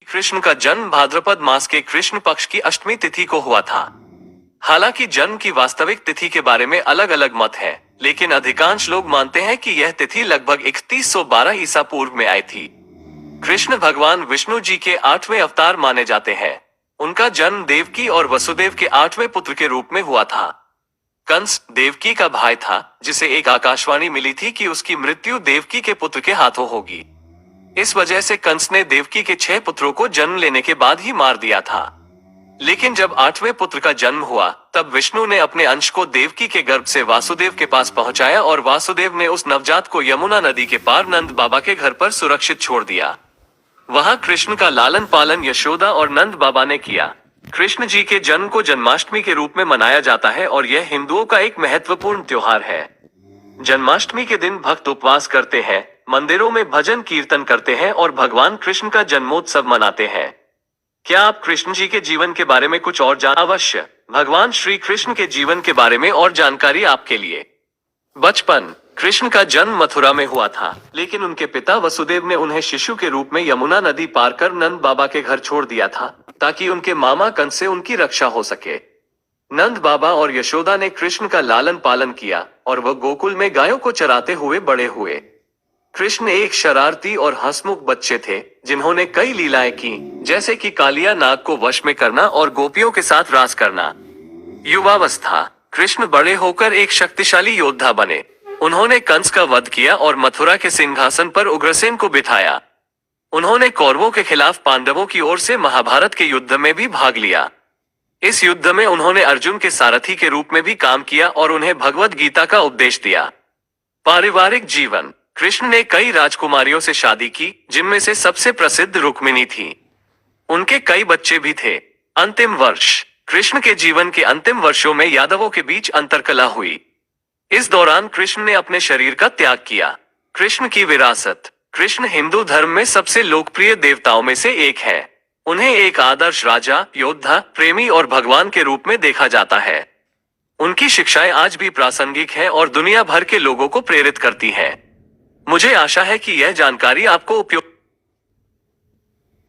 कृष्ण का जन्म भाद्रपद मास के कृष्ण पक्ष की अष्टमी तिथि को हुआ था। हालांकि जन्म की वास्तविक तिथि के बारे में अलग अलग मत है, लेकिन अधिकांश लोग मानते हैं कि यह तिथि लगभग 3112 ईसा पूर्व में आई थी। कृष्ण भगवान विष्णु जी के 8वें अवतार माने जाते हैं। उनका जन्म देवकी और वसुदेव के 8वें पुत्र के रूप में हुआ था। कंस देवकी का भाई था, जिसे एक आकाशवाणी मिली थी कि उसकी मृत्यु देवकी के पुत्र के हाथों होगी। इस वजह से कंस ने देवकी के 6 पुत्रों को जन्म लेने के बाद ही मार दिया था। लेकिन जब 8वें पुत्र का जन्म हुआ, तब विष्णु ने अपने अंश को देवकी के गर्भ से वासुदेव के पास पहुंचाया और वासुदेव ने उस नवजात को यमुना नदी के पार नंद बाबा के घर पर सुरक्षित छोड़ दिया। वहां कृष्ण का लालन पालन यशोदा और नंद बाबा ने किया। कृष्ण जी के जन्म को जन्माष्टमी के रूप में मनाया जाता है और यह हिंदुओं का एक महत्वपूर्ण त्योहार है। जन्माष्टमी के दिन भक्त उपवास करते हैं, मंदिरों में भजन कीर्तन करते हैं और भगवान कृष्ण का जन्मोत्सव मनाते हैं। क्या आप कृष्ण जी के जीवन के बारे में कुछ और अवश्य भगवान श्री कृष्ण के जीवन के बारे में और जानकारी आपके लिए। बचपन कृष्ण का जन्म मथुरा में हुआ था, लेकिन उनके पिता वसुदेव ने उन्हें शिशु के रूप में यमुना नदी पार कर नंद बाबा के घर छोड़ दिया था, ताकि उनके मामा कंस से उनकी रक्षा हो सके। नंद बाबा और यशोदा ने कृष्ण का लालन पालन किया और वह गोकुल में गायों को चराते हुए बड़े हुए। कृष्ण एक शरारती और हंसमुख बच्चे थे, जिन्होंने कई लीलाएं की, जैसे कि कालिया नाग को वश में करना और गोपियों के साथ रास करना। युवावस्था कृष्ण बड़े होकर एक शक्तिशाली योद्धा बने। उन्होंने कंस का वध किया और मथुरा के सिंहासन पर उग्रसेन को बिठाया। उन्होंने कौरवों के खिलाफ पांडवों की ओर से महाभारत के युद्ध में भी भाग लिया। इस युद्ध में उन्होंने अर्जुन के सारथी के रूप में भी काम किया और उन्हें भगवद गीता का उपदेश दिया। पारिवारिक जीवन कृष्ण ने कई राजकुमारियों से शादी की, जिनमें से सबसे प्रसिद्ध रुक्मिणी थी। उनके कई बच्चे भी थे। अंतिम वर्ष कृष्ण के जीवन के अंतिम वर्षों में यादवों के बीच अंतरकलह हुई। इस दौरान कृष्ण ने अपने शरीर का त्याग किया। कृष्ण की विरासत कृष्ण हिंदू धर्म में सबसे लोकप्रिय देवताओं में से एक है। उन्हें एक आदर्श राजा, योद्धा, प्रेमी और भगवान के रूप में देखा जाता है। उनकी शिक्षाएं आज भी प्रासंगिक हैं और दुनिया भर के लोगों को प्रेरित करती हैं। मुझे आशा है कि यह जानकारी आपको उपयोगी